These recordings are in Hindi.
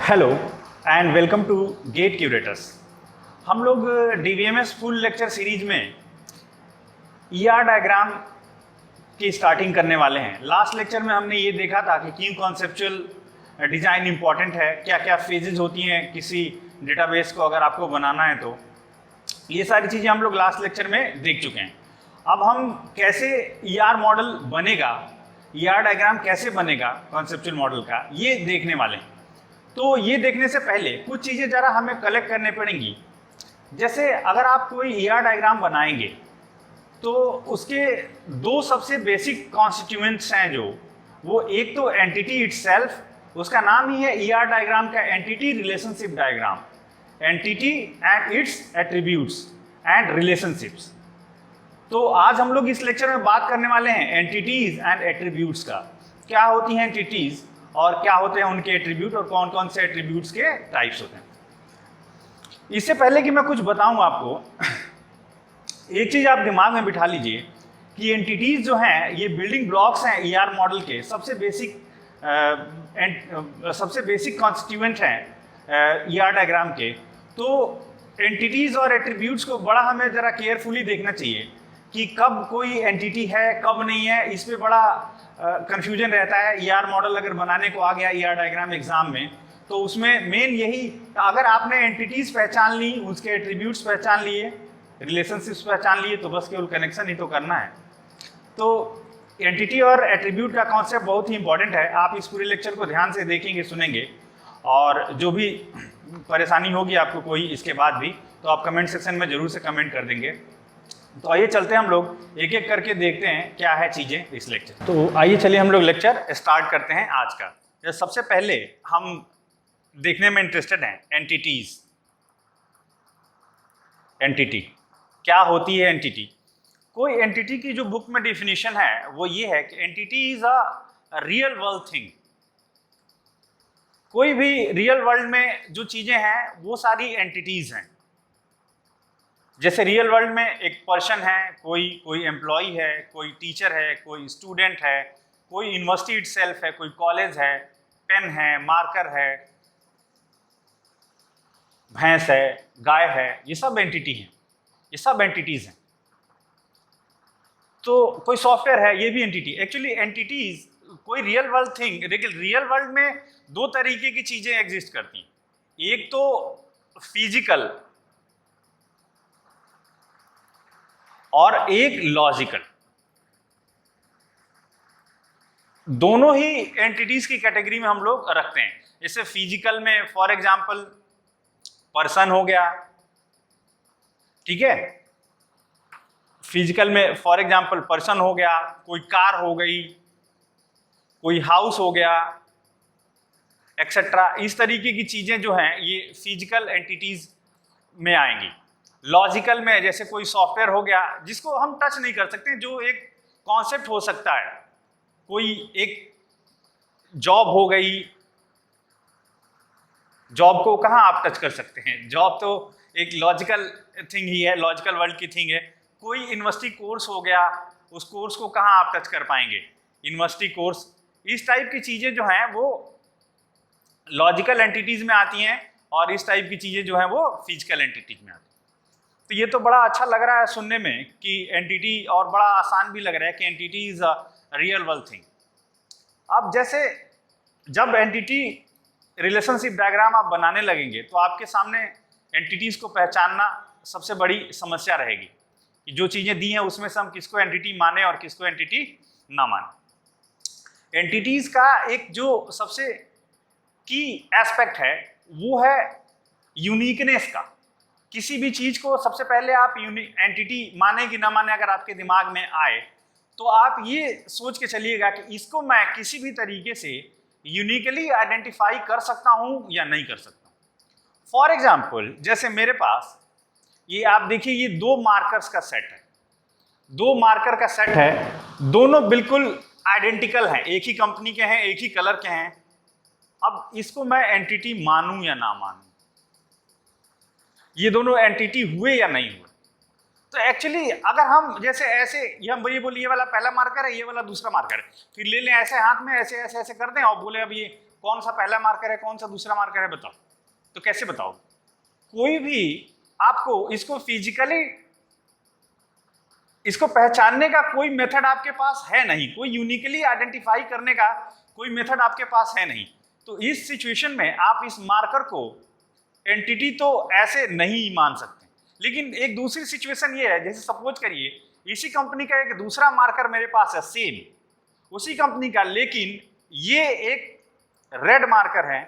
Hello and welcome to GATE Curators. हम लोग डीवीएमएस फुल लेक्चर सीरीज में ईआर डायग्राम की स्टार्टिंग करने वाले हैं। लास्ट लेक्चर में हमने ये देखा था कि क्यों कॉन्सेप्चुअल डिज़ाइन इंपॉर्टेंट है, क्या क्या फेजेस होती हैं किसी डेटाबेस को अगर आपको बनाना है तो ये सारी चीज़ें हम लोग लास्ट लेक्चर में देख चुके हैं। अब हम कैसे ईआर मॉडल बनेगा, ईआर डायग्राम कैसे बनेगा कॉन्सेप्चुअल मॉडल का, ये देखने वाले हैं। तो ये देखने से पहले कुछ चीज़ें ज़रा हमें कलेक्ट करने पड़ेंगी। जैसे अगर आप कोई ईआर डायग्राम बनाएंगे तो उसके दो सबसे बेसिक कॉन्स्टिट्यूएंट्स हैं जो वो एक तो एंटिटी इटसेल्फ, उसका नाम ही है ईआर डायग्राम का entity relationship diagram, entity and it's attributes and relationships. तो आज हम लोग इस लेक्चर में बात करने वाले हैं एंटिटीज एंड एट्रीब्यूट्स का। क्या होती हैं एंटिटीज और क्या होते हैं उनके एट्रीब्यूट और कौन कौन से एट्रीब्यूट्स के टाइप्स होते हैं। इससे पहले कि मैं कुछ बताऊं आपको, एक चीज आप दिमाग में बिठा लीजिए कि एंटिटीज जो हैं ये बिल्डिंग ब्लॉक्स हैं ईआर मॉडल के, सबसे बेसिक कॉन्स्टिट्यूएंट हैं ईआर डायग्राम के। तो एंटिटीज और एट्रीब्यूट्स को बड़ा हमें जरा केयरफुली देखना चाहिए कि कब कोई एंटिटी है कब नहीं है। इस पे बड़ा कंफ्यूजन रहता है। ईआर मॉडल अगर बनाने को आ गया ईआर डायग्राम एग्जाम में तो उसमें मेन यही, अगर आपने एंटिटीज पहचान ली, उसके एट्रीब्यूट्स पहचान लिए, रिलेशनशिप्स पहचान लिए तो बस केवल कनेक्शन ही तो करना है। तो एंटिटी और एट्रीब्यूट का कॉन्सेप्ट बहुत ही इंपॉर्टेंट है। आप इस पूरे लेक्चर को ध्यान से देखेंगे, सुनेंगे, और जो भी परेशानी होगी आपको कोई इसके बाद भी तो आप कमेंट सेक्शन में जरूर से कमेंट कर देंगे। तो आइए चलते हैं, हम लोग एक एक करके देखते हैं क्या है चीज़ें इस लेक्चर। तो आइए चलिए हम लोग लेक्चर स्टार्ट करते हैं आज का। सबसे पहले हम देखने में इंटरेस्टेड हैं एंटिटीज। एंटिटी क्या होती है? एंटिटी, कोई एंटिटी की जो बुक में डेफिनेशन है वो ये है कि entity is a real world thing. कोई भी रियल वर्ल्ड में जो चीजें हैं वो सारी एंटिटीज हैं। जैसे रियल वर्ल्ड में एक पर्सन है, कोई एम्प्लॉई है, कोई टीचर है, कोई स्टूडेंट है, कोई यूनिवर्सिटी इटसेल्फ है, कोई कॉलेज है, पेन है, मार्कर है, भैंस है, गाय है, ये सब एंटिटी हैं, ये सब एंटिटीज हैं। तो कोई सॉफ्टवेयर है, ये भी एंटिटी। एक्चुअली एंटिटीज कोई रियल वर्ल्ड थिंग, लेकिन रियल वर्ल्ड में दो तरीके की चीजें एग्जिस्ट करती हैं। एक तो फिजिकल और एक लॉजिकल। दोनों ही एंटिटीज की कैटेगरी में हम लोग रखते हैं। जैसे फिजिकल में फॉर एग्जांपल पर्सन हो गया, ठीक है, फिजिकल में फॉर एग्जांपल पर्सन हो गया, कोई कार हो गई, कोई हाउस हो गया, एक्सेट्रा। इस तरीके की चीजें जो हैं ये फिजिकल एंटिटीज में आएंगी। लॉजिकल में जैसे कोई सॉफ्टवेयर हो गया जिसको हम टच नहीं कर सकते, जो एक कॉन्सेप्ट हो सकता है, कोई एक जॉब हो गई, जॉब को कहाँ आप टच कर सकते हैं? जॉब तो एक लॉजिकल थिंग ही है, लॉजिकल वर्ल्ड की थिंग है। कोई यूनिवर्सिटी कोर्स हो गया, उस कोर्स को कहाँ आप टच कर पाएंगे? University course. इस टाइप की चीजें जो हैं वो लॉजिकल एंटिटीज में आती हैं और इस टाइप की चीजें जो हैं वो फिजिकल एंटिटीज में आती हैं। तो ये तो बड़ा अच्छा लग रहा है सुनने में कि एंटिटी, और बड़ा आसान भी लग रहा है कि entity is a real world thing. अब जैसे जब एंटिटी रिलेशनशिप डायग्राम आप बनाने लगेंगे तो आपके सामने एंटिटीज को पहचानना सबसे बड़ी समस्या रहेगी कि जो चीजें दी हैं उसमें से हम किसको एंटिटी माने और किसको एंटिटी ना माने। एंटिटीज का एक जो सबसे की एस्पेक्ट है वो है यूनिकनेस का। किसी भी चीज को सबसे पहले आप एंटिटी माने कि ना माने, अगर आपके दिमाग में आए तो आप ये सोच के चलिएगा कि इसको मैं किसी भी तरीके से यूनिकली आइडेंटिफाई कर सकता हूं या नहीं कर सकता। फॉर एग्जाम्पल जैसे मेरे पास ये आप देखिए, ये दो मार्कर्स का सेट है, दो मार्कर का सेट है, दोनों बिल्कुल आइडेंटिकल हैं, एक ही कंपनी के हैं, एक ही कलर के हैं। अब इसको मैं एंटिटी मानूं या ना मानूं, ये दोनों एंटिटी हुए या नहीं हुए। तो एक्चुअली अगर हम जैसे ऐसे ये वाला पहला मार्कर है, ये वाला दूसरा मार्कर है, फिर ले लें ऐसे हाथ में, ऐसे ऐसे ऐसे कर दें और बोले अब ये कौन सा पहला मार्कर है, कौन सा दूसरा मार्कर है, बताओ। तो कैसे बताओ? कोई भी आपको इसको फिजिकली इसको पहचानने का कोई मेथड आपके पास है नहीं, कोई यूनिकली आइडेंटिफाई करने का कोई मेथड आपके पास है नहीं। तो इस सिचुएशन में आप इस मार्कर को एंटिटी तो ऐसे नहीं मान सकते। लेकिन एक दूसरी सिचुएशन ये है, जैसे सपोज करिए इसी कंपनी का एक दूसरा मार्कर मेरे पास है, सेम उसी कंपनी का, लेकिन ये एक रेड मार्कर है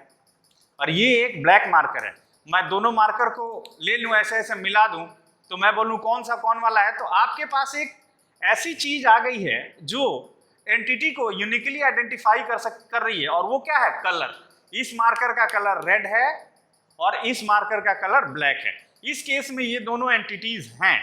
और ये एक ब्लैक मार्कर है। मैं दोनों मार्कर को ले लूं, ऐसे ऐसे मिला दूं, तो मैं बोलूं कौन सा कौन वाला है, तो आपके पास एक ऐसी चीज आ गई है जो एंटिटी को यूनिकली आइडेंटिफाई कर रही है, और वो क्या है? कलर। इस मार्कर का कलर रेड है और इस मार्कर का कलर ब्लैक है। इस केस में ये दोनों एंटिटीज हैं।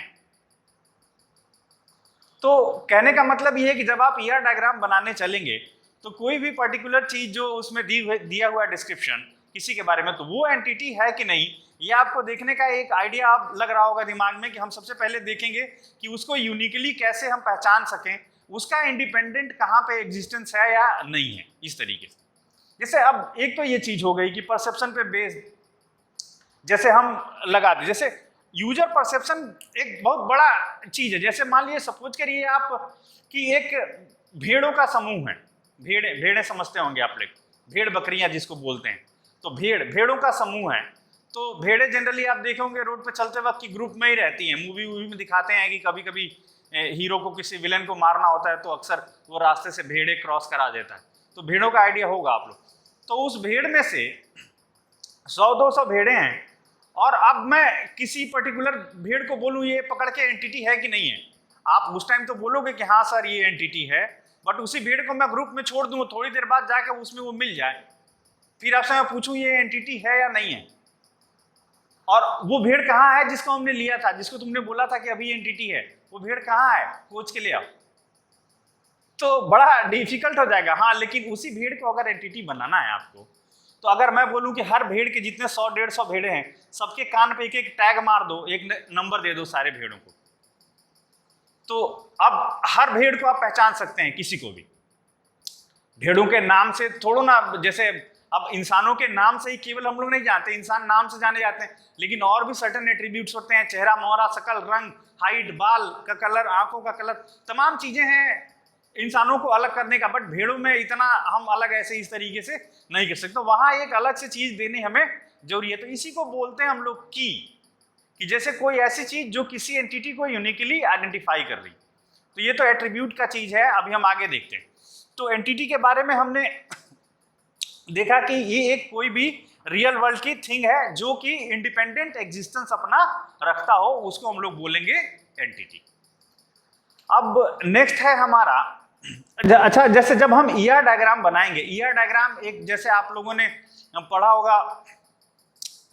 तो कहने का मतलब ये है कि जब आप ईआर डायग्राम बनाने चलेंगे तो कोई भी पर्टिकुलर चीज जो उसमें दिया हुआ डिस्क्रिप्शन किसी के बारे में, तो वो एंटिटी है कि नहीं, ये आपको देखने का एक आइडिया आप लग रहा होगा दिमाग में कि हम सबसे पहले देखेंगे कि उसको यूनिकली कैसे हम पहचान सकें, उसका इंडिपेंडेंट कहाँ पे एग्जिस्टेंस है या नहीं है, इस तरीके से। जैसे अब एक तो ये चीज हो गई कि परसेप्शन पे बेस्ड जैसे हम लगा दें, जैसे यूजर परसेप्शन एक बहुत बड़ा चीज है। जैसे मान लीजिए सपोज करिए आप कि एक भेड़ों का समूह है, भेड़ें समझते होंगे आप लोग, भेड़ बकरियां जिसको बोलते हैं, तो भेड़ों का समूह है। तो भेड़ें जनरली आप देखे होंगे रोड पे चलते वक्त की ग्रुप में ही रहती हैं। मूवी में दिखाते हैं कि कभी कभी हीरो को किसी विलेन को मारना होता है तो अक्सर वो रास्ते से भेड़ें क्रॉस करा देता है। तो भेड़ों का आइडिया होगा आप लोग। तो उस भेड़ में से 100-200 भेड़ें हैं, और अब मैं किसी पर्टिकुलर भेड़ को बोलूं ये पकड़ के एंटिटी है कि नहीं है, आप उस टाइम तो बोलोगे कि हाँ सर ये एंटिटी है, बट उसी भेड़ को मैं ग्रुप में छोड़ दूं, थोड़ी देर बाद जाकर उसमें वो मिल जाए, फिर आपसे मैं पूछूं ये एंटिटी है या नहीं है, और वो भेड़ कहाँ है जिसको हमने लिया था, जिसको तुमने बोला था कि अभी एंटिटी है, वो भेड़ कहाँ है, खोज के ले आओ। तो बड़ा डिफिकल्ट हो जाएगा। हाँ, लेकिन उसी भेड़ को अगर एंटिटी बनाना है आपको, तो अगर मैं बोलूं कि हर भेड़ के जितने 100-150 भेड़े हैं सबके कान पे एक एक टैग मार दो, एक नंबर दे दो सारे भेड़ों को, तो अब हर भेड़ को आप पहचान सकते हैं, किसी को भी। भेड़ों के नाम से थोड़ा ना, जैसे अब इंसानों के नाम से ही केवल हम लोग नहीं जानते, इंसान नाम से जाने जाते हैं, लेकिन और भी सर्टेन एट्रीब्यूट्स होते हैं, चेहरा, मोहरा, शकल, रंग, हाइट, बाल का कलर, आंखों का कलर, तमाम चीजें हैं इंसानों को अलग करने का। बट भेड़ों में इतना हम अलग ऐसे इस तरीके से नहीं कर सकते, तो वहां एक अलग से चीज देनी हमें जरूरी है। तो इसी को बोलते हैं हम लोग की कि जैसे कोई ऐसी चीज जो किसी एंटिटी को यूनिकली आइडेंटिफाई कर रही। तो ये तो एट्रीब्यूट का चीज है। अभी हम आगे देखते हैं। तो एंटिटी के बारे में हमने देखा कि ये एक कोई भी रियल वर्ल्ड की थिंग है जो कि इंडिपेंडेंट एग्जिस्टेंस अपना रखता हो, उसको हम लोग बोलेंगे एंटिटी। अब नेक्स्ट है हमारा, अच्छा, जैसे जब हम ईआर डायग्राम बनाएंगे, ईआर डायग्राम एक, जैसे आप लोगों ने पढ़ा होगा,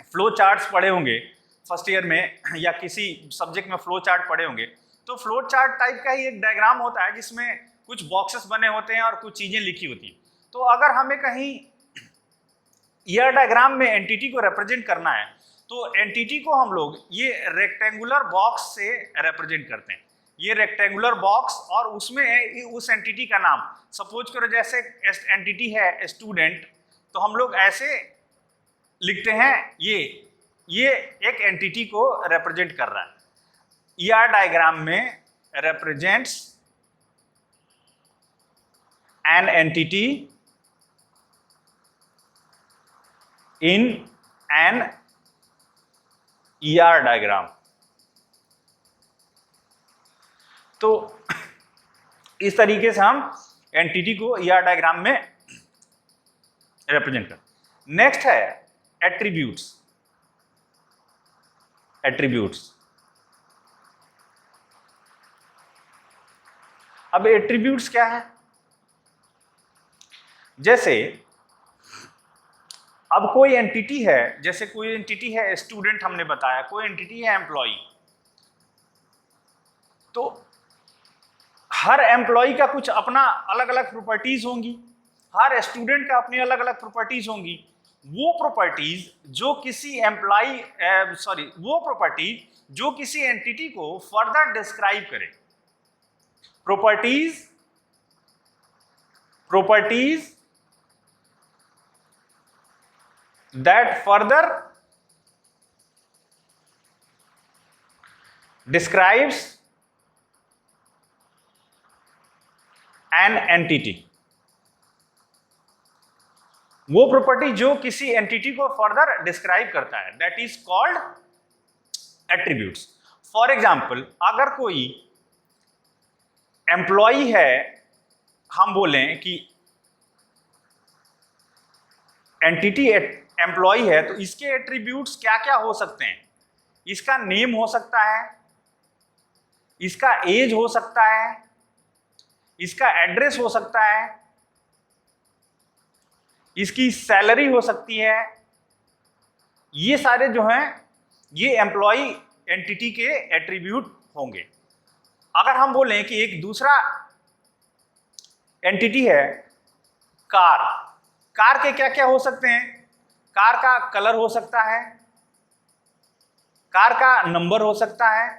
फ्लो चार्ट्स पढ़े होंगे फर्स्ट ईयर में, या किसी सब्जेक्ट में फ्लो चार्ट पढ़े होंगे, तो फ्लो चार्ट टाइप का ही एक डायग्राम होता है जिसमें कुछ बॉक्सेस बने होते हैं और कुछ चीजें लिखी होती हैं। तो अगर हमें कहीं ईआर डायग्राम में एंटिटी को रिप्रेजेंट करना है, तो एंटिटी को हम लोग ये रेक्टेंगुलर बॉक्स से रिप्रेजेंट करते हैं। ये रेक्टेंगुलर बॉक्स, और उसमें उस एंटिटी का नाम, सपोज करो जैसे एंटिटी है स्टूडेंट, तो हम लोग ऐसे लिखते हैं, ये एक एंटिटी को रिप्रेजेंट कर रहा है। ईआर डायग्राम में represents an entity in an ER diagram. तो इस तरीके से हम एंटिटी को ईआर डायग्राम में रिप्रेजेंट करते। नेक्स्ट है एट्रीब्यूट्स। अब एट्रीब्यूट्स क्या है? जैसे अब कोई एंटिटी है, जैसे कोई एंटिटी है स्टूडेंट, हमने बताया, कोई एंटिटी है एम्प्लॉय, तो हर एम्प्लॉय का कुछ अपना अलग अलग प्रॉपर्टीज होंगी, हर स्टूडेंट का अपनी अलग अलग प्रॉपर्टीज होंगी। वो प्रॉपर्टीज जो किसी वो प्रॉपर्टीज जो किसी एंटिटी को फर्दर डिस्क्राइब करे। Properties that further describes an entity. वो प्रॉपर्टी जो किसी एंटिटी को फर्दर डिस्क्राइब करता है, that is called attributes. For example, अगर कोई एम्प्लॉई है, हम बोलें कि एंटिटी एम्प्लॉई है, तो इसके एट्रीब्यूट्स क्या क्या हो सकते हैं? इसका नेम हो सकता है, इसका एज हो सकता है, इसका एड्रेस हो सकता है, इसकी सैलरी हो सकती है. ये सारे जो हैं ये एम्प्लॉय एंटिटी के एट्रीब्यूट होंगे. अगर हम बोलें कि एक दूसरा एंटिटी है कार, कार के क्या क्या हो सकते हैं? कार का कलर हो सकता है, कार का नंबर हो सकता है,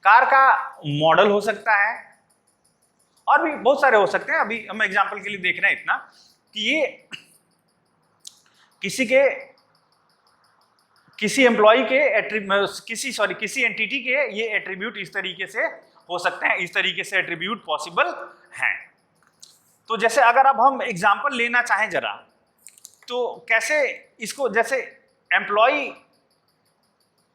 कार का मॉडल हो सकता है, और भी बहुत सारे हो सकते हैं. अभी हम एग्जांपल के लिए देख रहे हैं इतना कि ये किसी एम्प्लॉय के किसी एंटिटी के ये एट्रीब्यूट इस तरीके से हो सकते हैं, इस तरीके से एट्रीब्यूट पॉसिबल हैं. तो जैसे अगर अब हम एग्जांपल लेना चाहें जरा, तो कैसे इसको, जैसे एम्प्लॉय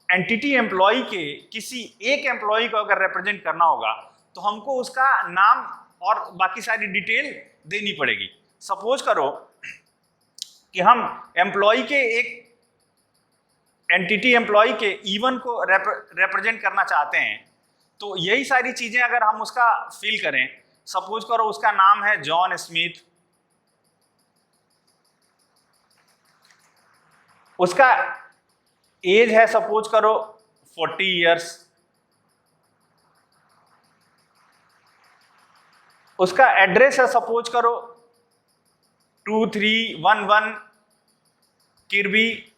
एंटिटी एम्प्लॉय के किसी एक एम्प्लॉय को अगर रिप्रेजेंट करना होगा तो हमको उसका नाम और बाकी सारी डिटेल देनी पड़ेगी. सपोज करो कि हम एम्प्लॉय के एक एंटिटी एम्प्लॉय के E1 को रिप्रेजेंट करना चाहते हैं, तो यही सारी चीजें अगर हम उसका फिल करें. सपोज करो उसका नाम है जॉन स्मिथ, उसका एज है सपोज करो 40 इयर्स, उसका एड्रेस है सपोज करो 2311 किर्बी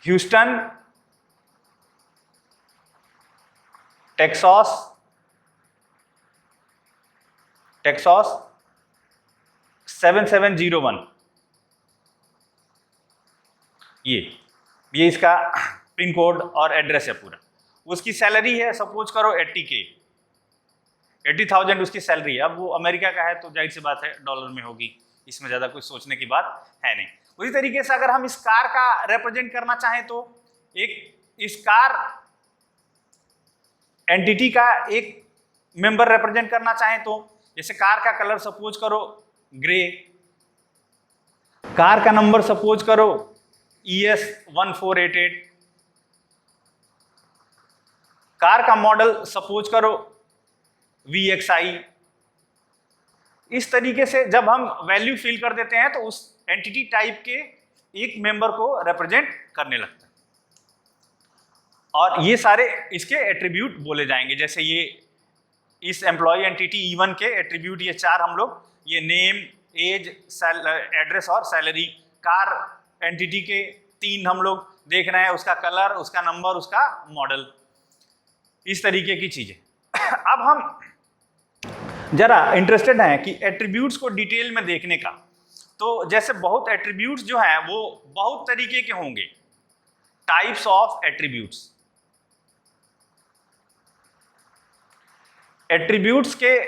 ह्यूस्टन टेक्सास 7701. ये इसका पिन कोड और एड्रेस है पूरा. उसकी सैलरी है सपोज करो 80,000 उसकी सैलरी है. अब वो अमेरिका का है तो जाहिर सी बात है डॉलर में होगी, इसमें ज़्यादा कुछ सोचने की बात है नहीं. उसी तरीके से अगर हम इस कार का रिप्रेजेंट करना चाहें तो इस कार एंटिटी का एक मेंबर रिप्रेजेंट करना चाहें तो जैसे कार का कलर सपोज करो ग्रे, कार का नंबर सपोज करो ES 1488, कार का मॉडल सपोज करो VXI. इस तरीके से जब हम वैल्यू फिल कर देते हैं तो उस एंटिटी टाइप के एक मेंबर को रिप्रेजेंट करने लगता है, और ये सारे इसके एट्रीब्यूट बोले जाएंगे. जैसे ये इस एम्प्लॉय एंटिटी E1 के एट्रीब्यूट ये 4 हम लोग, ये नेम, एज, एड्रेस और सैलरी. कार एंटिटी के 3 हम लोग देख रहे हैं, उसका कलर, उसका नंबर, उसका मॉडल, इस तरीके की चीजें. अब हम जरा इंटरेस्टेड हैं कि एट्रीब्यूट्स को डिटेल में देखने का. तो जैसे बहुत एट्रीब्यूट्स जो हैं वो बहुत तरीके के होंगे, टाइप्स ऑफ एट्रीब्यूट्स. एट्रीब्यूट्स के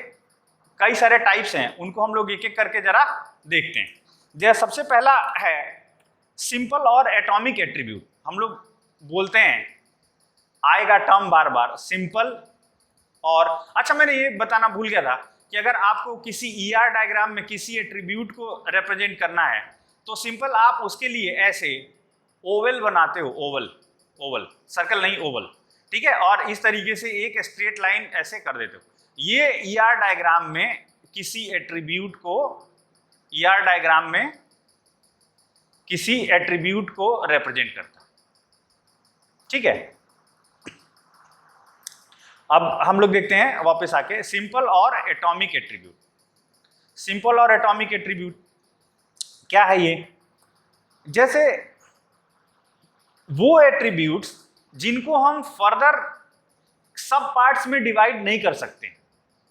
कई सारे टाइप्स हैं, उनको हम लोग एक एक करके जरा देखते हैं. जैसे सबसे पहला है सिंपल और एटॉमिक एट्रीब्यूट. हम लोग बोलते हैं, आएगा टर्म बार बार, सिंपल और, अच्छा मैंने ये बताना भूल गया था कि अगर आपको किसी ER डायग्राम में किसी एट्रीब्यूट को रिप्रेजेंट करना है तो सिंपल आप उसके लिए ऐसे ओवल बनाते हो, ओवल, सर्कल नहीं ओवल, ठीक है, और इस तरीके से एक स्ट्रेट लाइन ऐसे कर देते हो. ये ER डायग्राम में किसी एट्रीब्यूट को रिप्रेजेंट करता है, ठीक है. अब हम लोग देखते हैं वापस आके सिंपल और एटॉमिक एट्रीब्यूट. सिंपल और एटॉमिक एट्रीब्यूट क्या है ये? जैसे वो एट्रीब्यूट्स जिनको हम फर्दर सब पार्ट्स में डिवाइड नहीं कर सकते.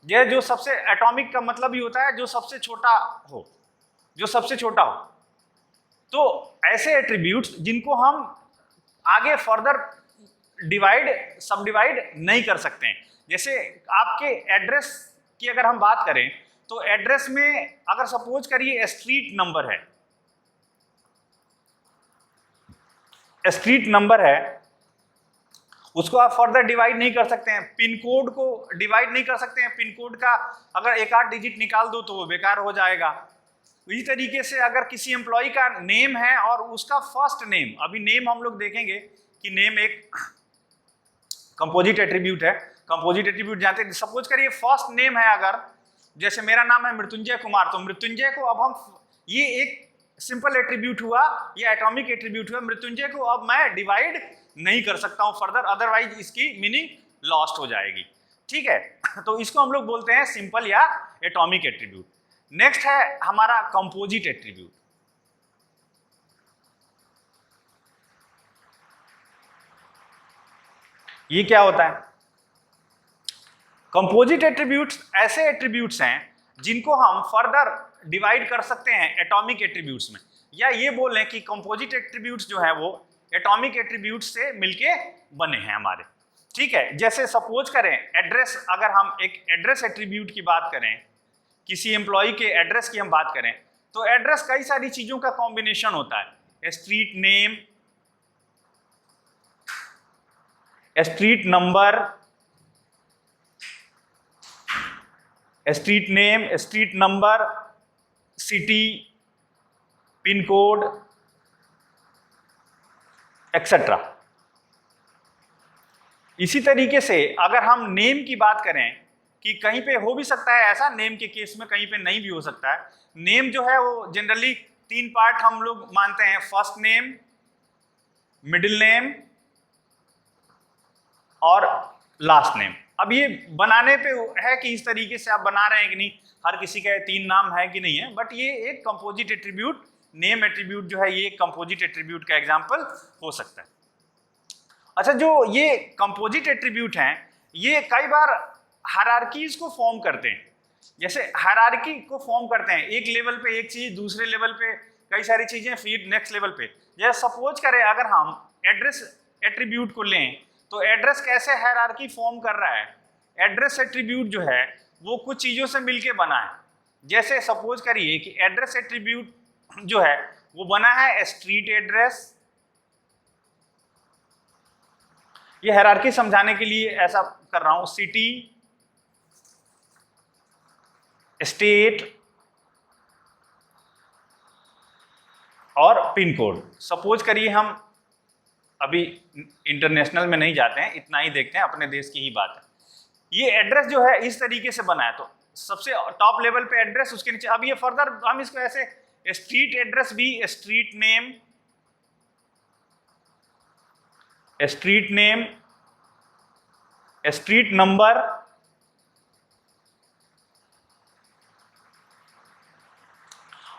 यह जो सबसे, एटॉमिक का मतलब ही होता है जो सबसे छोटा हो. जो सबसे छोटा हो। तो ऐसे एट्रीब्यूट्स जिनको हम आगे फर्दर सब डिवाइड नहीं कर सकते हैं। जैसे आपके एड्रेस की अगर हम बात करें तो एड्रेस में अगर सपोज करिए स्ट्रीट नंबर है, उसको आप फर्दर डिवाइड नहीं कर सकते हैं। पिन कोड को डिवाइड नहीं कर सकते हैं, पिन कोड का अगर एक आध डिजिट निकाल दो तो वो बेकार हो जाएगा। इसी तरीके से अगर किसी एम्प्लॉय का नेम है और उसका फर्स्ट नेम, अभी नेम हम लोग देखेंगे कि नेम एक कंपोजिट एट्रीब्यूट है। कंपोजिट एट्रीब्यूट जानते हैं, सपोज करिए फर्स्ट नेम है, अगर जैसे मेरा नाम है मृत्युंजय कुमार, तो मृत्युंजय को अब हम, ये एक सिंपल एट्रीब्यूट हुआ, ये एटॉमिक एट्रीब्यूट हुआ, मृत्युंजय को अब मैं डिवाइड नहीं कर सकता हूं फर्दर, अदरवाइज इसकी मीनिंग लॉस्ट हो जाएगी। ठीक है, तो इसको हम लोग बोलते हैं सिंपल या एटॉमिक एट्रीब्यूट। नेक्स्ट है हमारा कंपोजिट एट्रीब्यूट। ये क्या होता है? कंपोजिट एट्रीब्यूट्स ऐसे एट्रीब्यूट्स हैं जिनको हम फर्दर डिवाइड कर सकते हैं एटॉमिक एट्रीब्यूट्स में, या ये बोलें कि कंपोजिट एट्रीब्यूट्स जो है वो एटॉमिक एट्रीब्यूट्स से मिलके बने हैं हमारे। ठीक है, जैसे सपोज करें एड्रेस, अगर हम एक एड्रेस एट्रीब्यूट की बात करें, किसी एम्प्लॉय के एड्रेस की हम बात करें, तो एड्रेस कई सारी चीजों का कॉम्बिनेशन होता है। Street name, street number, street number, city, pin code, etcetera. इसी तरीके से अगर हम नेम की बात करें कि कहीं पे हो भी सकता है ऐसा, नेम के केस में कहीं पे नहीं भी हो सकता है। नेम जो है वो जनरली 3 पार्ट हम लोग मानते हैं, फर्स्ट नेम, मिडिल नेम और लास्ट नेम। अब ये बनाने पे है कि इस तरीके से आप बना रहे हैं कि नहीं, हर किसी का 3 नाम है कि नहीं है, बट ये एक कंपोजिट एट्रीब्यूट, नेम एट्रीब्यूट जो है ये एक कंपोजिट एट्रीब्यूट का एग्जांपल हो सकता है। अच्छा, जो ये कंपोजिट एट्रीब्यूट हैं, ये कई बार हायरार्कीज को फॉर्म करते हैं। जैसे हायरार्की को फॉर्म करते हैं, एक लेवल पे एक चीज, दूसरे लेवल पे कई सारी चीजें, फिर नेक्स्ट लेवल पे। जैसे सपोज करें अगर हम एड्रेस एट्रीब्यूट को लें, तो एड्रेस कैसे हायरार्की फॉर्म कर रहा है? एड्रेस एट्रीब्यूट जो है वो कुछ चीजों से मिलके बना है। जैसे सपोज करिए कि एड्रेस एट्रीब्यूट जो है वो बना है स्ट्रीट एड्रेस। ये हायरार्की समझाने के लिए ऐसा कर रहा हूं, सिटी, स्टेट और पिन कोड। सपोज करिए हम अभी इंटरनेशनल में नहीं जाते हैं, इतना ही देखते हैं, अपने देश की ही बात है। ये एड्रेस जो है इस तरीके से बना है, तो सबसे टॉप लेवल पे एड्रेस, उसके नीचे अब ये फर्दर हम इसको ऐसे स्ट्रीट एड्रेस भी, स्ट्रीट नेम, स्ट्रीट नंबर,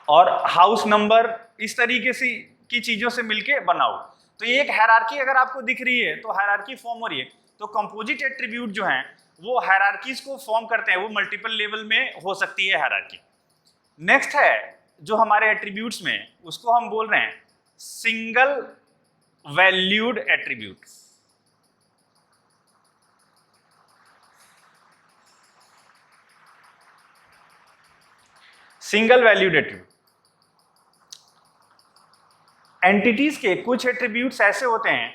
और हाउस नंबर, इस तरीके से की चीजों से मिलके बनाओ। तो ये एक हायरार्की अगर आपको दिख रही है तो हायरार्की फॉर्म हो रही है। तो कंपोजिट एट्रीब्यूट जो हैं वो हायरार्कीज को फॉर्म करते हैं, वो मल्टीपल लेवल में हो सकती है हायरार्की। नेक्स्ट है जो हमारे एट्रीब्यूट्स में, उसको हम बोल रहे हैं single valued attribute. Single valued attribute, entities के कुछ एट्रीब्यूट्स ऐसे होते हैं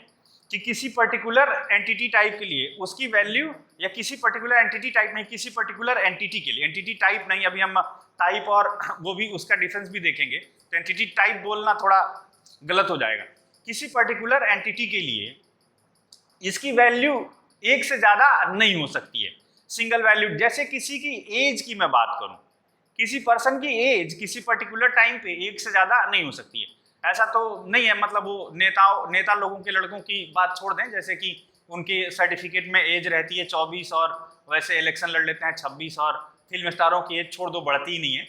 कि किसी पर्टिकुलर एंटिटी टाइप के लिए उसकी वैल्यू, या किसी पर्टिकुलर एंटिटी टाइप नहीं, किसी पर्टिकुलर एंटिटी के लिए, एंटिटी टाइप नहीं, अभी हम टाइप और वो भी उसका डिफरेंस भी देखेंगे, तो एंटिटी टाइप बोलना थोड़ा गलत हो जाएगा। किसी पर्टिकुलर एंटिटी के लिए इसकी वैल्यू एक से ज्यादा नहीं हो सकती है, सिंगल वैल्यूड। जैसे किसी की एज की मैं बात करूं, किसी पर्सन की एज किसी पर्टिकुलर टाइम पे एक से ज्यादा नहीं हो सकती है। ऐसा तो नहीं है, मतलब वो नेता लोगों के लड़कों की बात छोड़ दें, जैसे कि उनके सर्टिफिकेट में एज रहती है 24 और वैसे इलेक्शन लड़ लेते हैं 26, और फिल्म स्टारों की एज छोड़ दो, बढ़ती ही नहीं है।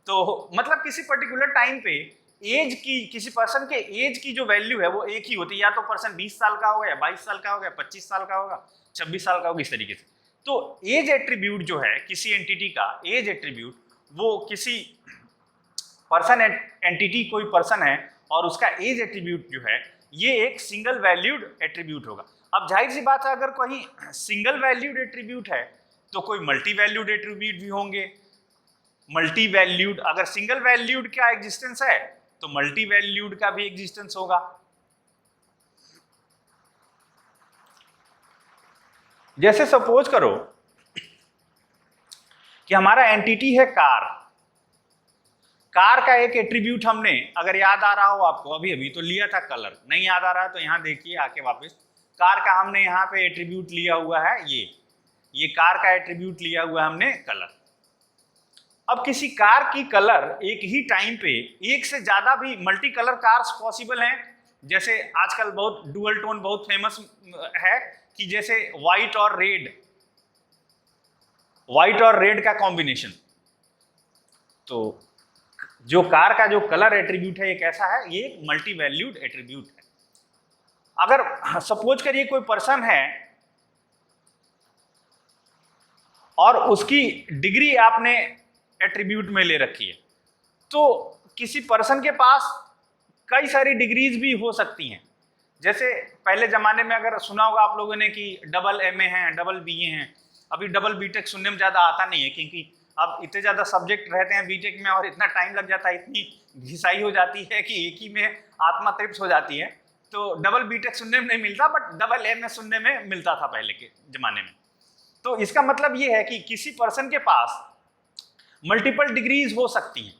तो मतलब किसी पर्टिकुलर टाइम पे एज की, किसी पर्सन के एज की जो वैल्यू है वो एक ही होती है, या तो पर्सन 20 साल का होगा, या 22 साल का होगा, 25 साल का होगा, 26 साल का होगा, इस तरीके से। तो एज एट्रीब्यूट जो है किसी एंटिटी का, एज एट्रीब्यूट वो किसी पर्सन एंटिटी कोई पर्सन है और उसका एज एट्रीब्यूट जो है ये एक सिंगल वैल्यूड एट्रीब्यूट होगा। अब जाहिर सी बात है अगर कोई सिंगल वैल्यूड एट्रीब्यूट है तो कोई मल्टी वैल्यूड एट्रीब्यूट भी होंगे। मल्टी वैल्यूड, अगर सिंगल वैल्यूड का एग्जिस्टेंस है तो मल्टी वैल्यूड का भी एग्जिस्टेंस होगा। जैसे सपोज करो कि हमारा एंटिटी है कार। कार का एक एट्रीब्यूट हमने, अगर याद आ रहा हो आपको, अभी अभी तो लिया था कलर, नहीं याद आ रहा है तो यहां देखिए आके वापस, कार का हमने यहाँ पे एट्रीब्यूट लिया हुआ है ये कार का एट्रीब्यूट लिया हुआ है हमने कलर। अब किसी कार की कलर एक ही टाइम पे एक से ज्यादा भी मल्टी कलर कार्स पॉसिबल हैं। जैसे आजकल बहुत डुअल टोन बहुत फेमस है कि जैसे व्हाइट और रेड का कॉम्बिनेशन। तो जो कार का जो कलर एट्रीब्यूट है ये कैसा है, ये एक मल्टी वैल्यूड एट्रीब्यूट है। अगर सपोज करिए कोई पर्सन है और उसकी डिग्री आपने एट्रीब्यूट में ले रखी है, तो किसी पर्सन के पास कई सारी डिग्रीज भी हो सकती हैं। जैसे पहले जमाने में अगर सुना होगा आप लोगों ने कि डबल MA हैं, डबल BA हैं। अभी डबल बीटेक सुनने में ज़्यादा आता नहीं है क्योंकि अब इतने ज़्यादा सब्जेक्ट रहते हैं बीटेक में और इतना टाइम लग जाता है, इतनी घिसाई हो जाती है कि एक ही में आत्मा तृप्त हो जाती है। तो डबल बीटेक सुनने में नहीं मिलता, बट डबल MA सुनने में मिलता था पहले के ज़माने में। तो इसका मतलब ये है कि किसी पर्सन के पास मल्टीपल डिग्रीज हो सकती हैं,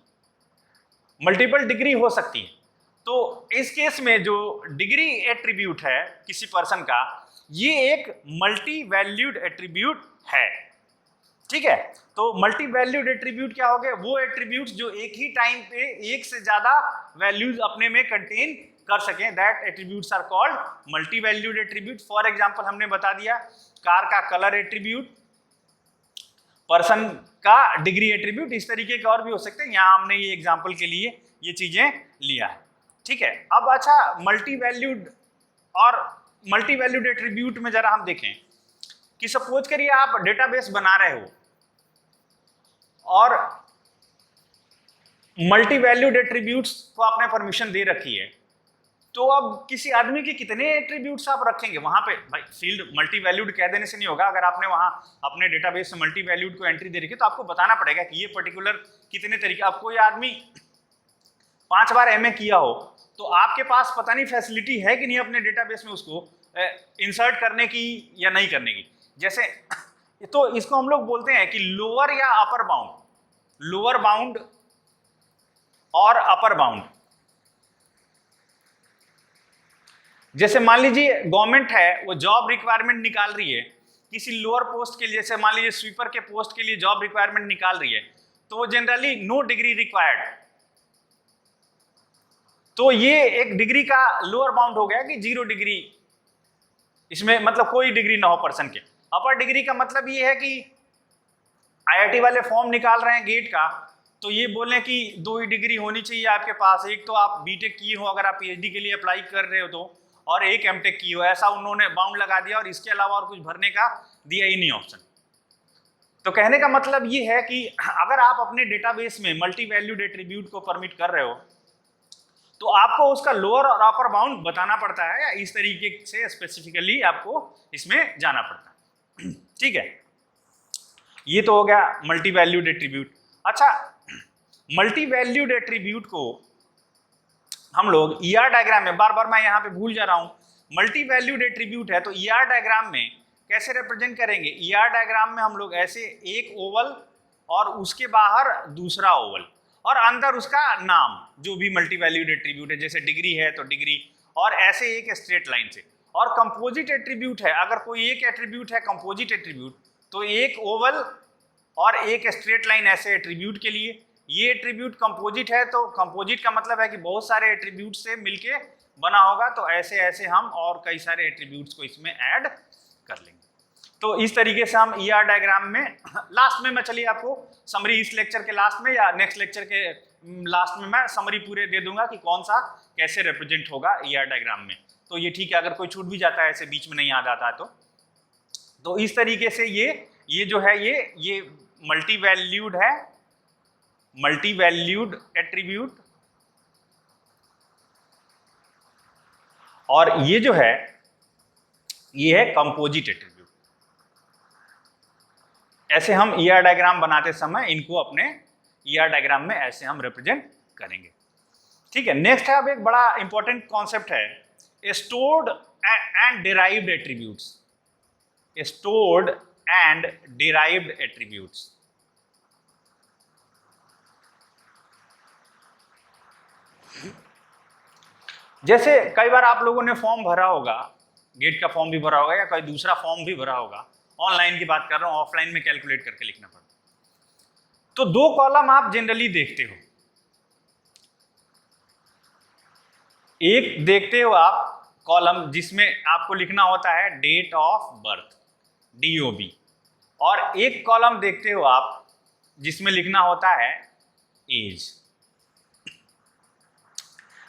मल्टीपल डिग्री हो सकती है। तो इस केस में जो डिग्री एट्रीब्यूट है किसी पर्सन का, ये एक मल्टी वैल्यूड एट्रीब्यूट है। ठीक है, तो मल्टी वैल्यूड एट्रीब्यूट क्या हो गए, वो एट्रीब्यूट्स जो एक ही टाइम पे एक से ज्यादा वैल्यूज अपने में कंटेन कर सकें, that attributes are called multi valued attribute. For example हमने बता दिया कार का कलर एट्रीब्यूट, पर्सन का डिग्री एट्रीब्यूट, इस तरीके के और भी हो सकते हैं। यहाँ हमने ये एग्जांपल के लिए ये चीजें लिया है। ठीक है, अब अच्छा मल्टी वैल्यूड एट्रीब्यूट में जरा हम देखें कि सपोज करिए आप डेटाबेस बना रहे हो और मल्टी वैल्यूड एट्रीब्यूट्स को आपने परमिशन दे रखी है, तो अब किसी आदमी के कितने एट्रीब्यूट्स आप रखेंगे वहां पे। भाई फील्ड मल्टी वैल्यूड कह देने से नहीं होगा। अगर आपने वहां अपने डेटाबेस में मल्टी वैल्यूड को एंट्री दे रखी है तो आपको बताना पड़ेगा कि ये पर्टिकुलर कितने तरीके। अब कोई आदमी 5 बार MA किया हो तो आपके पास पता नहीं फैसिलिटी है कि नहीं अपने डेटाबेस में उसको इंसर्ट करने की या नहीं करने की। जैसे तो इसको हम लोग बोलते हैं कि लोअर या अपर बाउंड, लोअर बाउंड और अपर बाउंड। जैसे मान लीजिए गवर्नमेंट है, वो जॉब रिक्वायरमेंट निकाल रही है किसी लोअर पोस्ट के लिए, जैसे मान लीजिए स्वीपर के पोस्ट के लिए जॉब रिक्वायरमेंट निकाल रही है, तो वो जनरली नो डिग्री रिक्वायर्ड, तो ये एक डिग्री का लोअर बाउंड हो गया कि 0 डिग्री, इसमें मतलब कोई डिग्री ना हो पर्सन के। अपर डिग्री का मतलब ये है कि IIT वाले फॉर्म निकाल रहे हैं गेट का, तो ये बोलें कि 2 ही डिग्री होनी चाहिए आपके पास, एक तो आप बीटेक किए हो अगर आप PhD के लिए अप्लाई कर रहे हो तो, और एक MTech की हो, ऐसा उन्होंने बाउंड लगा दिया और इसके अलावा और कुछ भरने का दिया ही नहीं ऑप्शन। तो कहने का मतलब ये है कि अगर आप अपने डेटाबेस में मल्टी वैल्यूड एट्रीब्यूट को परमिट कर रहे हो तो आपको उसका लोअर और अपर बाउंड बताना पड़ता है, या इस तरीके से स्पेसिफिकली आपको इसमें जाना पड़ता है। ठीक है, ये तो हो गया मल्टी वैल्यूड एट्रीब्यूट। अच्छा, मल्टी वैल्यूड एट्रीब्यूट को हम लोग ER डायग्राम में, बार बार मैं यहाँ पे भूल जा रहा हूँ, मल्टी वैल्यूड एट्रीब्यूट है तो ER डायग्राम में कैसे रिप्रेजेंट करेंगे। ER डायग्राम में हम लोग ऐसे एक ओवल और उसके बाहर दूसरा ओवल और अंदर उसका नाम, जो भी मल्टी वैल्यूड एट्रीब्यूट है, जैसे डिग्री है तो डिग्री, और ऐसे एक स्ट्रेट लाइन से। और कंपोजिट एट्रीब्यूट है, अगर कोई एक एट्रीब्यूट है कंपोजिट एट्रीब्यूट, तो एक ओवल और एक स्ट्रेट लाइन ऐसे एट्रीब्यूट के लिए। ये एट्रीब्यूट कंपोजिट है तो कंपोजिट का मतलब है कि बहुत सारे एट्रीब्यूट से मिलके बना होगा, तो ऐसे ऐसे हम और कई सारे एट्रीब्यूट्स को इसमें ऐड कर लेंगे। तो इस तरीके से हम ER डायग्राम में, लास्ट में मैं चलिए आपको समरी इस लेक्चर के लास्ट में या नेक्स्ट लेक्चर के लास्ट में मैं समरी पूरे दे दूंगा कि कौन सा कैसे रिप्रेजेंट होगा ER डायग्राम में। तो ये ठीक है, अगर कोई छूट भी जाता है ऐसे बीच में नहीं याद आता है तो इस तरीके से ये जो है ये मल्टी वैल्यूड है, मल्टी वैल्यूड एट्रीब्यूट, और ये जो है ये है कंपोजिट एट्रीब्यूट। ऐसे हम ईआर डायग्राम बनाते समय इनको अपने ईआर डायग्राम में ऐसे हम रिप्रेजेंट करेंगे। ठीक है, नेक्स्ट है अब एक बड़ा इंपॉर्टेंट कॉन्सेप्ट है stored and derived attributes. Stored and derived attributes. जैसे कई बार आप लोगों ने फॉर्म भरा होगा, गेट का फॉर्म भी भरा होगा या कोई दूसरा फॉर्म भी भरा होगा, ऑनलाइन की बात कर रहा हूं, ऑफलाइन में कैलकुलेट करके लिखना पड़ता। तो दो कॉलम आप जनरली देखते हो, एक देखते हो आप कॉलम जिसमें आपको लिखना होता है डेट ऑफ बर्थ DOB, और एक कॉलम देखते हो आप जिसमें लिखना होता है एज।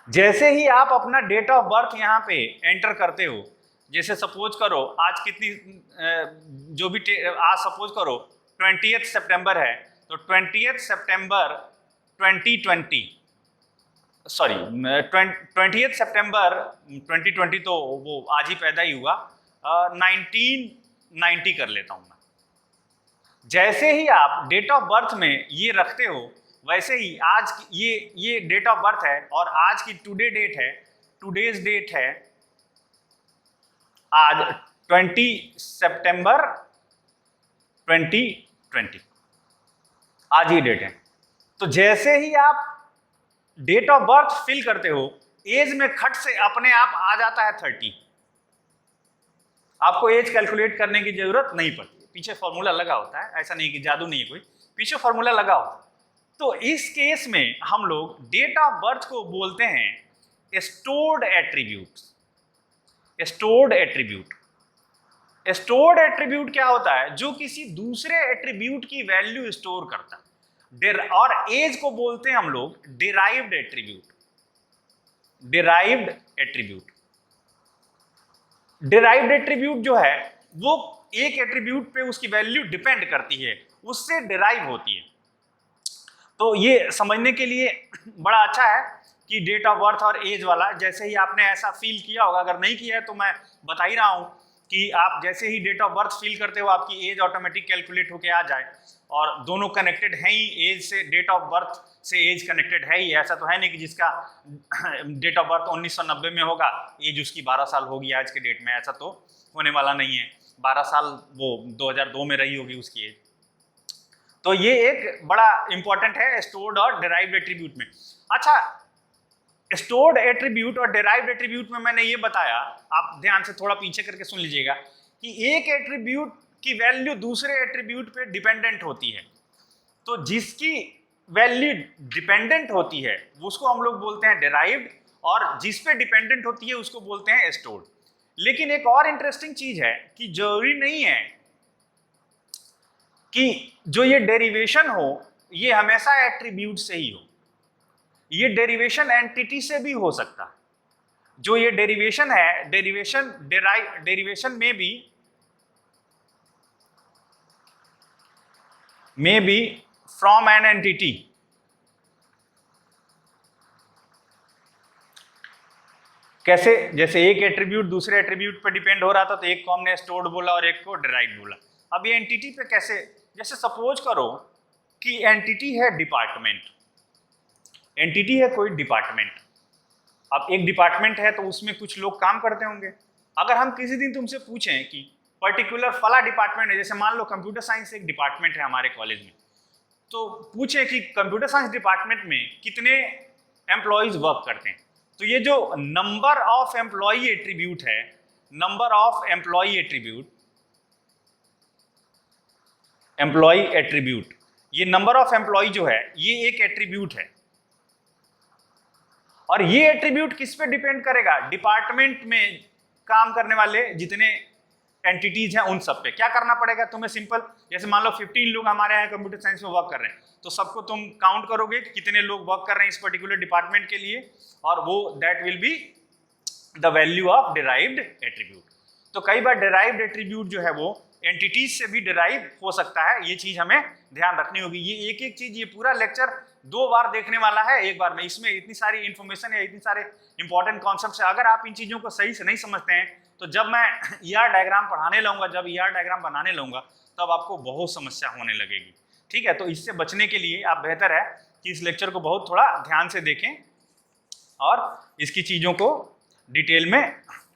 जैसे ही आप अपना डेट ऑफ बर्थ यहां पे एंटर करते हो, जैसे सपोज करो आज कितनी जो भी आज सपोज करो 20 सितंबर है, तो 20 सितंबर 2020, सॉरी 20 सितंबर 2020 तो वो आज ही पैदा ही हुआ, 1990 कर लेता हूं मैं। जैसे ही आप डेट ऑफ बर्थ में ये रखते हो, वैसे ही आज ये डेट ऑफ बर्थ है और आज की टुडे डेट है, टुडेज डेट है आज 20 सितंबर 2020, आज ही डेट है। तो जैसे ही आप डेट ऑफ बर्थ फिल करते हो, एज में खट से अपने आप आ जाता है 30। आपको एज कैलकुलेट करने की जरूरत नहीं पड़ती, पीछे फॉर्मूला लगा होता है, ऐसा नहीं कि जादू नहीं है कोई, पीछे फॉर्मूला लगा होता है। तो इस केस में हम लोग डेट ऑफ बर्थ को बोलते हैं stored attributes. Stored attribute. Stored attribute क्या होता है? जो किसी दूसरे एट्रीब्यूट की वैल्यू स्टोर करता है। और एज को बोलते हैं हम लोग derived attribute. Derived attribute. Derived attribute जो है वो एक एट्रीब्यूट पे उसकी वैल्यू डिपेंड करती है, उससे डिराइव होती है। तो ये समझने के लिए बड़ा अच्छा है कि डेट ऑफ बर्थ और एज वाला, जैसे ही आपने ऐसा फील किया होगा, अगर नहीं किया है तो मैं बता ही रहा हूं कि आप जैसे ही डेट ऑफ बर्थ फील करते हो आपकी एज ऑटोमेटिक कैलकुलेट होके आ जाए, और दोनों कनेक्टेड हैं ही, एज से डेट ऑफ बर्थ से एज कनेक्टेड है ही। ऐसा तो है नहीं कि जिसका डेट ऑफ बर्थ 1990 में होगा एज उसकी 12 साल होगी आज के डेट में, ऐसा तो होने वाला नहीं है। 12 साल वो 2002 में रही होगी उसकी एज। तो ये एक बड़ा इंपॉर्टेंट है स्टोर्ड और डिराइव्ड एट्रीब्यूट में। अच्छा, स्टोर्ड एट्रीब्यूट और डिराइव्ड एट्रीब्यूट में मैंने ये बताया, आप ध्यान से थोड़ा पीछे करके सुन लीजिएगा, कि एक एट्रीब्यूट की वैल्यू दूसरे एट्रीब्यूट पे डिपेंडेंट होती है। तो जिसकी वैल्यू डिपेंडेंट होती है उसको हम लोग बोलते हैं डिराइव्ड, और जिस पे डिपेंडेंट होती है उसको बोलते हैं स्टोर्ड। लेकिन एक और इंटरेस्टिंग चीज है कि जरूरी नहीं है कि जो ये डेरिवेशन हो ये हमेशा एट्रीब्यूट से ही हो, ये डेरिवेशन एंटिटी से भी हो सकता है। जो ये डेरिवेशन है, डेरिवेशन में बी फ्रॉम एन एंटिटी। कैसे? जैसे एक एट्रीब्यूट दूसरे एट्रीब्यूट पे डिपेंड हो रहा था, तो एक को हमने स्टोर्ड बोला और एक को डिराइव्ड बोला। अब ये एंटिटी पे कैसे? जैसे सपोज करो कि एंटिटी है डिपार्टमेंट, एंटिटी है कोई डिपार्टमेंट। अब एक डिपार्टमेंट है तो उसमें कुछ लोग काम करते होंगे। अगर हम किसी दिन तुमसे पूछें कि पर्टिकुलर फला डिपार्टमेंट है, जैसे मान लो कंप्यूटर साइंस एक डिपार्टमेंट है हमारे कॉलेज में, तो पूछें कि कंप्यूटर साइंस डिपार्टमेंट में कितने एम्प्लॉयज वर्क करते हैं, तो ये जो नंबर ऑफ एम्प्लॉय एट्रीब्यूट है, नंबर ऑफ एम्प्लॉय एट्रीब्यूट, ये नंबर ऑफ एम्प्लॉय जो है ये एक एट्रीब्यूट है। और ये एट्रीब्यूट किस पे डिपेंड करेगा? डिपार्टमेंट में काम करने वाले जितने एंटिटीज हैं उन सब पे। क्या करना पड़ेगा तुम्हें? सिंपल, जैसे मान लो 15 लोग हमारे यहाँ कंप्यूटर साइंस में वर्क कर रहे हैं, तो सबको तुम काउंट करोगे कि कितने लोग वर्क कर रहे हैं इस पर्टिकुलर डिपार्टमेंट के लिए, और वो that will be the value of derived attribute. तो कई बार डिराइव्ड एट्रीब्यूट जो है वो एंटिटीज से भी डिराइव हो सकता है, ये चीज हमें ध्यान रखनी होगी। ये एक एक चीज, ये पूरा लेक्चर 2 बार देखने वाला है, एक बार में इसमें इतनी सारी इंफॉर्मेशन है, इतनी सारे इंपॉर्टेंट कॉन्सेप्ट्स है। अगर आप इन चीजों को सही से नहीं समझते हैं तो जब मैं ER डायग्राम पढ़ाने लगूंगा, जब ER डायग्राम बनाने लगूंगा, तब आपको बहुत समस्या होने लगेगी। ठीक है, तो इससे बचने के लिए आप बेहतर है कि इस लेक्चर को बहुत थोड़ा ध्यान से देखें और इसकी चीजों को डिटेल में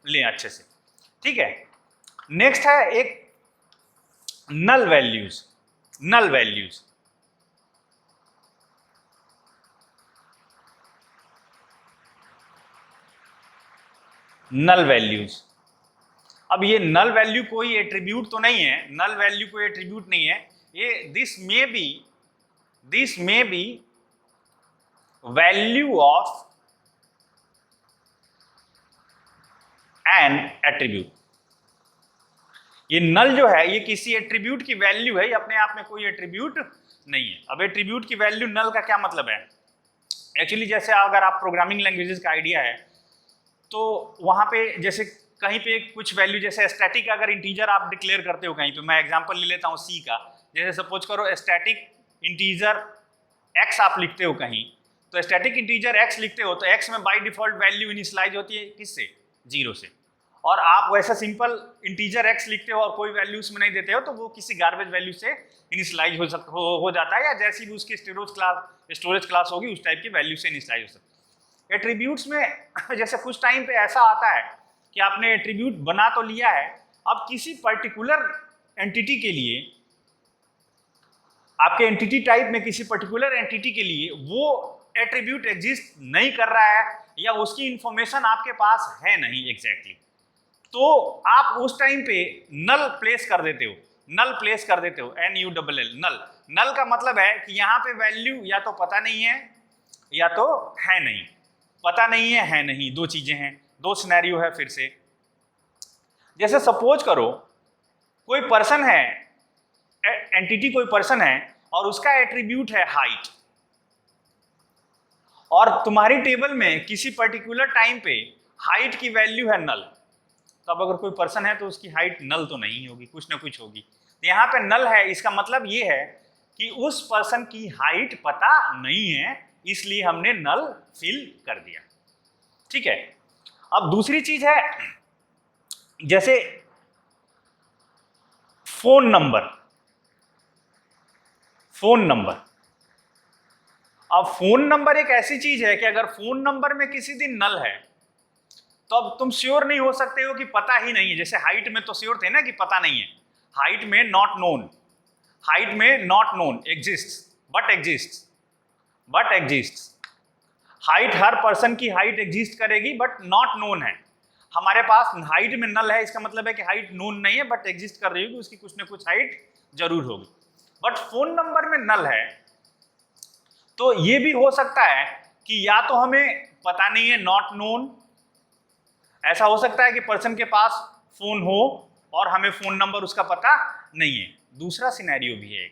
लें अच्छे से। ठीक है, नेक्स्ट है एक null values. Null values, null values. अब ये नल वैल्यू कोई एट्रीब्यूट तो नहीं है, नल वैल्यू कोई एट्रीब्यूट नहीं है, ये this may be value of N attribute. ये नल जो है ये किसी एट्रीब्यूट की वैल्यू है, ये अपने आप में कोई एट्रीब्यूट नहीं है। अब एट्रीब्यूट की वैल्यू नल का क्या मतलब है? एक्चुअली जैसे अगर आप प्रोग्रामिंग लैंग्वेजेस का आइडिया है तो वहां पे जैसे कहीं पे कुछ वैल्यू, जैसे स्टैटिक अगर इंटीजर आप डिक्लेयर करते हो कहीं पे, मैं एग्जांपल ले लेता हूँ सी का, जैसे सपोज करो स्टैटिक इंटीजर एक्स आप लिखते हो कहीं, तो स्टैटिक इंटीजर एक्स लिखते हो तो एक्स में बाय डिफॉल्ट वैल्यू इनिशियलाइज होती है किससे? 0 से। और आप वैसा सिंपल इंटीजर एक्स लिखते हो और कोई वैल्यू उसमें नहीं देते हो तो वो किसी गार्बेज वैल्यू से इनिशियलाइज हो जाता है, या जैसी भी उसकी स्टोरेज क्लास होगी उस टाइप की वैल्यू से इनिशियलाइज हो सकता है। एट्रीब्यूट्स में जैसे कुछ टाइम पे ऐसा आता है कि आपने एट्रीब्यूट बना तो लिया है, अब किसी पर्टिकुलर एंटिटी के लिए, आपके एंटिटी टाइप में किसी पर्टिकुलर एंटिटी के लिए वो एट्रीब्यूट एग्जिस्ट नहीं कर रहा है या उसकी इंफॉर्मेशन आपके पास है नहीं एग्जैक्टली, तो आप उस टाइम पे नल प्लेस कर देते हो। नल प्लेस कर देते हो, NULL, नल। नल का मतलब है कि यहाँ पे वैल्यू या तो पता नहीं है या तो है नहीं। पता नहीं है नहीं, दो चीजें हैं, दो सिनेरियो है। फिर से जैसे सपोज करो कोई पर्सन है, एंटिटी कोई पर्सन है और उसका एट्रीब्यूट है हाइट, और तुम्हारी टेबल में किसी पर्टिकुलर टाइम पे हाइट की वैल्यू है नल, तब अगर कोई पर्सन है तो उसकी हाइट नल तो नहीं होगी, कुछ ना कुछ होगी। यहाँ पे नल है, इसका मतलब ये है कि उस पर्सन की हाइट पता नहीं है, इसलिए हमने नल फिल कर दिया। ठीक है, अब दूसरी चीज है जैसे फोन नंबर। फोन नंबर, अब फोन नंबर एक ऐसी चीज है कि अगर फोन नंबर में किसी दिन नल है तो अब तुम श्योर नहीं हो सकते हो कि पता ही नहीं है। जैसे हाइट में तो श्योर थे ना कि पता नहीं है, हाइट में नॉट नोन, हाइट में not known, exist but exist. Height, her person की हाइट एग्जिस्ट करेगी बट नॉट नोन है। हमारे पास हाइट में नल है, इसका मतलब है कि हाइट नोन नहीं है बट एग्जिस्ट कर रही होगी, उसकी कुछ ना कुछ हाइट जरूर होगी। बट फोन नंबर में नल है तो ये भी हो सकता है कि या तो हमें पता नहीं है, नॉट नोन, ऐसा हो सकता है कि पर्सन के पास फोन हो और हमें फोन नंबर उसका पता नहीं है। दूसरा सिनेरियो भी है,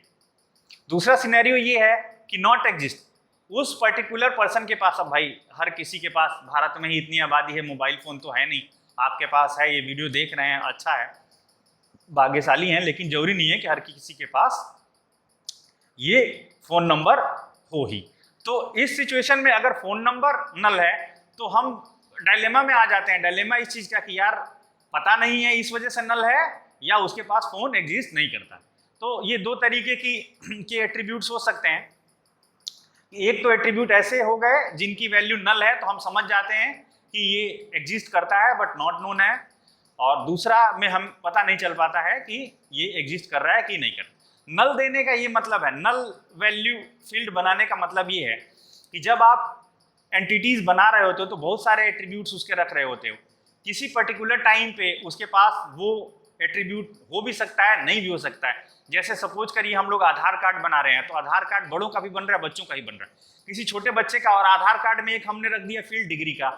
दूसरा सिनेरियो ये है कि नॉट एग्जिस्ट, उस पर्टिकुलर पर्सन के पास। अब भाई हर किसी के पास, भारत में ही इतनी आबादी है, मोबाइल फोन तो है नहीं, आपके पास है, ये वीडियो देख रहे हैं, अच्छा है, भाग्यशाली हैं, लेकिन जरूरी नहीं है कि हर किसी के पास ये फोन नंबर हो ही। तो इस सिचुएशन में अगर फोन नंबर नल है तो हम डायलेमा में आ जाते हैं। डायलेमा इस चीज का कि यार पता नहीं है इस वजह से नल है, या उसके पास फोन एग्जिस्ट नहीं करता। तो ये दो तरीके के एट्रीब्यूट्स हो सकते हैं। एक तो एट्रीब्यूट ऐसे हो गए जिनकी वैल्यू नल है तो हम समझ जाते हैं कि ये एग्जिस्ट करता है बट नॉट नोन है, और दूसरा में हम पता नहीं चल पाता है कि ये एग्जिस्ट कर रहा है कि नहीं कर रहा। नल देने का ये मतलब है, नल वैल्यू फील्ड बनाने का मतलब ये है कि जब आप एंटिटीज बना रहे होते हो तो बहुत सारे एट्रीब्यूट्स उसके रख रहे होते हो, किसी पर्टिकुलर टाइम पे उसके पास वो एट्रीब्यूट हो भी सकता है, नहीं भी हो सकता है। जैसे सपोज करिए हम लोग आधार कार्ड बना रहे हैं, तो आधार कार्ड बड़ों का भी बन रहा है, बच्चों का ही बन रहा है, किसी छोटे बच्चे का, और आधार कार्ड में एक हमने रख दिया फील्ड डिग्री का,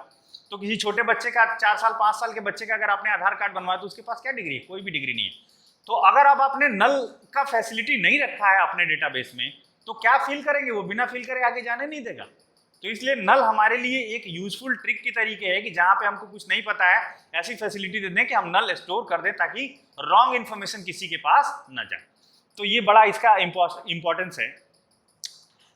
तो किसी छोटे बच्चे का, 4 साल 5 साल के बच्चे का अगर आपने आधार कार्ड बनवाया तो उसके पास क्या डिग्री है? कोई भी डिग्री नहीं है। तो अगर अब आपने नल का फैसिलिटी नहीं रखा है अपने डेटाबेस में तो क्या फील करेंगे? वो बिना फील करे आगे जाने नहीं देगा। तो इसलिए नल हमारे लिए एक यूजफुल ट्रिक की तरीके है कि जहां पे हमको कुछ नहीं पता है ऐसी फैसिलिटी दे दें कि हम नल स्टोर कर दें ताकि रॉन्ग इन्फॉर्मेशन किसी के पास न जाए। तो ये बड़ा इसका इंपॉर्टेंस है।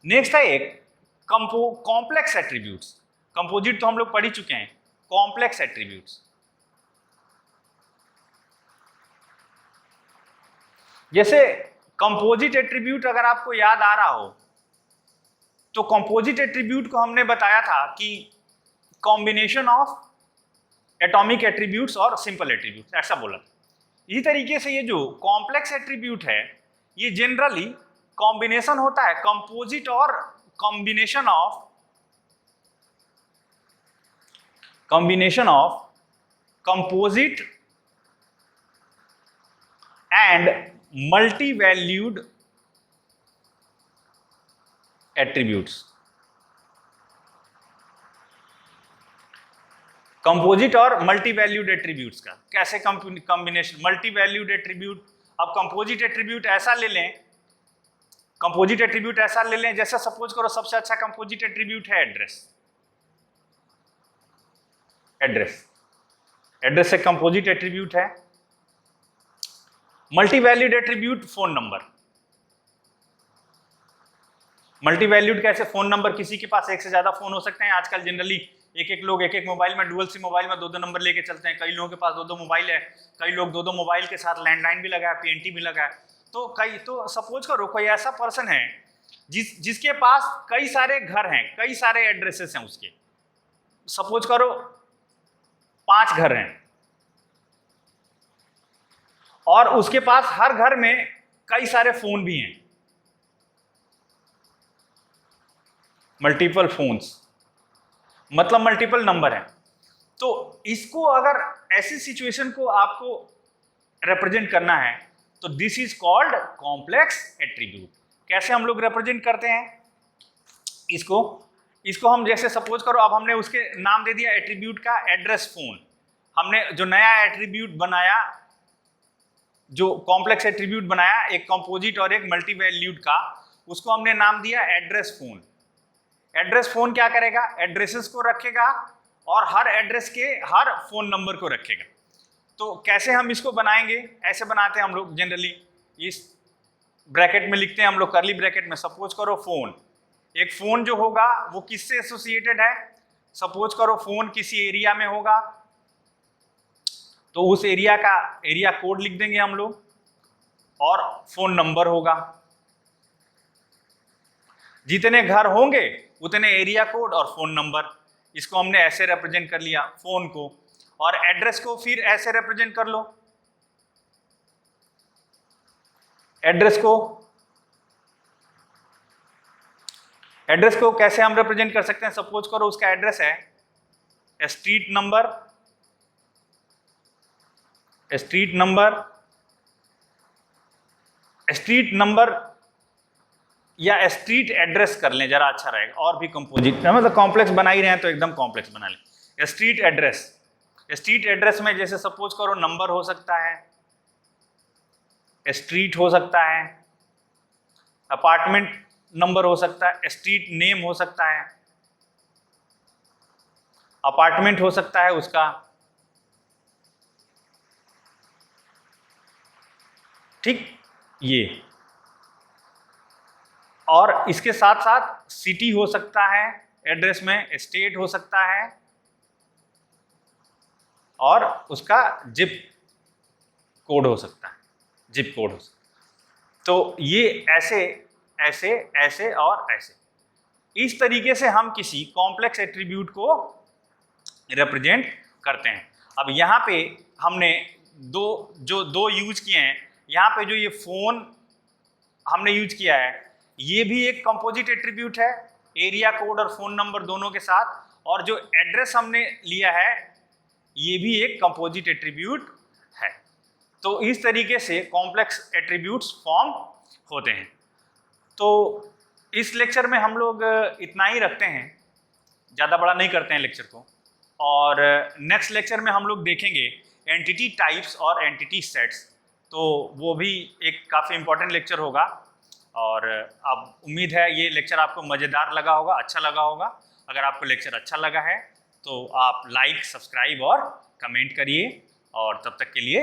नेक्स्ट है एक कॉम्प्लेक्स एट्रीब्यूट्स। कंपोजिट तो हम लोग पढ़ ही चुके हैं, कॉम्प्लेक्स एट्रीब्यूट्स जैसे कंपोजिट एट्रीब्यूट अगर आपको याद आ रहा हो तो कंपोजिट एट्रीब्यूट को हमने बताया था कि कॉम्बिनेशन ऑफ एटॉमिक एट्रीब्यूट्स और सिंपल एट्रीब्यूट्स, ऐसा बोला था। इसी तरीके से ये जो कॉम्प्लेक्स एट्रीब्यूट है ये जनरली कॉम्बिनेशन होता है कंपोजिट और combination of composite and multi valued attributes. Composite और मल्टी वैल्यूड एट्रीब्यूट्स का कैसे कॉम्बिनेशन, मल्टी वैल्यूड एट्रीब्यूट। अब कंपोजिट एट्रीब्यूट ऐसा ले लें, जैसे सपोज करो सबसे अच्छा कंपोजिट एट्रीब्यूट है एड्रेस एक कंपोजिट एट्रीब्यूट है। Multi valued attribute phone number. Multi valued कैसे, फोन नंबर, किसी के पास एक से ज्यादा फोन हो सकते हैं। आजकल जनरली एक लोग एक मोबाइल में, डुअल सिम मोबाइल में 2 नंबर लेके चलते हैं। कई लोगों के पास 2 मोबाइल है, कई लोग 2 मोबाइल के साथ लैंडलाइन भी लगा है, पीएनटी भी लगा है। तो सपोज करो कोई ऐसा पर्सन है जिसके पास कई सारे घर हैं, कई सारे एड्रेसेस हैं उसके, सपोज करो 5 घर हैं और उसके पास हर घर में कई सारे फोन भी हैं, मल्टीपल फोन्स, मतलब मल्टीपल नंबर हैं। तो इसको अगर ऐसी सिचुएशन को आपको रिप्रेजेंट करना है तो this is called complex attribute. कैसे हम लोग रिप्रेजेंट करते हैं इसको हम जैसे सपोज करो अब हमने उसके नाम दे दिया एट्रीब्यूट का एड्रेस फोन। हमने जो नया एट्रीब्यूट बनाया, जो कॉम्प्लेक्स एट्रीब्यूट बनाया, एक कंपोजिट और एक मल्टी वैल्यूड का, उसको हमने नाम दिया एड्रेस फोन। एड्रेस फोन क्या करेगा, एड्रेसेस को रखेगा और हर एड्रेस के हर फोन नंबर को रखेगा। तो कैसे हम इसको बनाएंगे, ऐसे बनाते हैं हम लोग जनरली, इस ब्रैकेट में लिखते हैं हम लोग, करली ब्रैकेट में। सपोज करो फोन, एक फोन जो होगा वो किससे एसोसिएटेड है, सपोज करो फोन किसी एरिया में होगा तो उस एरिया का एरिया कोड लिख देंगे हम लोग और फोन नंबर होगा। जितने घर होंगे उतने एरिया कोड और फोन नंबर। इसको हमने ऐसे रिप्रेजेंट कर लिया फोन को, और एड्रेस को फिर ऐसे रिप्रेजेंट कर लो। एड्रेस को कैसे हम रिप्रेजेंट कर सकते हैं, सपोज करो उसका एड्रेस है स्ट्रीट नंबर या स्ट्रीट एड्रेस कर लें, जरा अच्छा रहेगा। और भी कंपोजिट मतलब कॉम्प्लेक्स बना ही रहे हैं तो एकदम कॉम्प्लेक्स बना लें। स्ट्रीट एड्रेस में जैसे सपोज करो नंबर हो सकता है, स्ट्रीट हो सकता है, अपार्टमेंट नंबर हो सकता है, स्ट्रीट नेम हो सकता है, अपार्टमेंट हो सकता है उसका, ठीक ये। और इसके साथ साथ सिटी हो सकता है एड्रेस में, स्टेट हो सकता है और उसका जिप कोड हो सकता है, तो ये ऐसे और ऐसे, इस तरीके से हम किसी कॉम्प्लेक्स एट्रीब्यूट को रिप्रेजेंट करते हैं। अब यहाँ पे हमने दो यूज किए हैं। यहाँ पे जो ये फोन हमने यूज किया है ये भी एक कंपोजिट एट्रीब्यूट है, एरिया कोड और फोन नंबर दोनों के साथ, और जो एड्रेस हमने लिया है ये भी एक कंपोजिट एट्रीब्यूट है। तो इस तरीके से कॉम्प्लेक्स एट्रीब्यूट्स फॉर्म होते हैं। तो इस लेक्चर में हम लोग इतना ही रखते हैं, ज़्यादा बड़ा नहीं करते हैं लेक्चर को, और नेक्स्ट लेक्चर में हम लोग देखेंगे एंटिटी टाइप्स और एंटिटी सेट्स। तो वो भी एक काफ़ी इम्पोर्टेंट लेक्चर होगा, और अब उम्मीद है ये लेक्चर आपको मज़ेदार लगा होगा, अच्छा लगा होगा, अगर आपको लेक्चर अच्छा लगा है तो आप लाइक, सब्सक्राइब और कमेंट करिए, और तब तक के लिए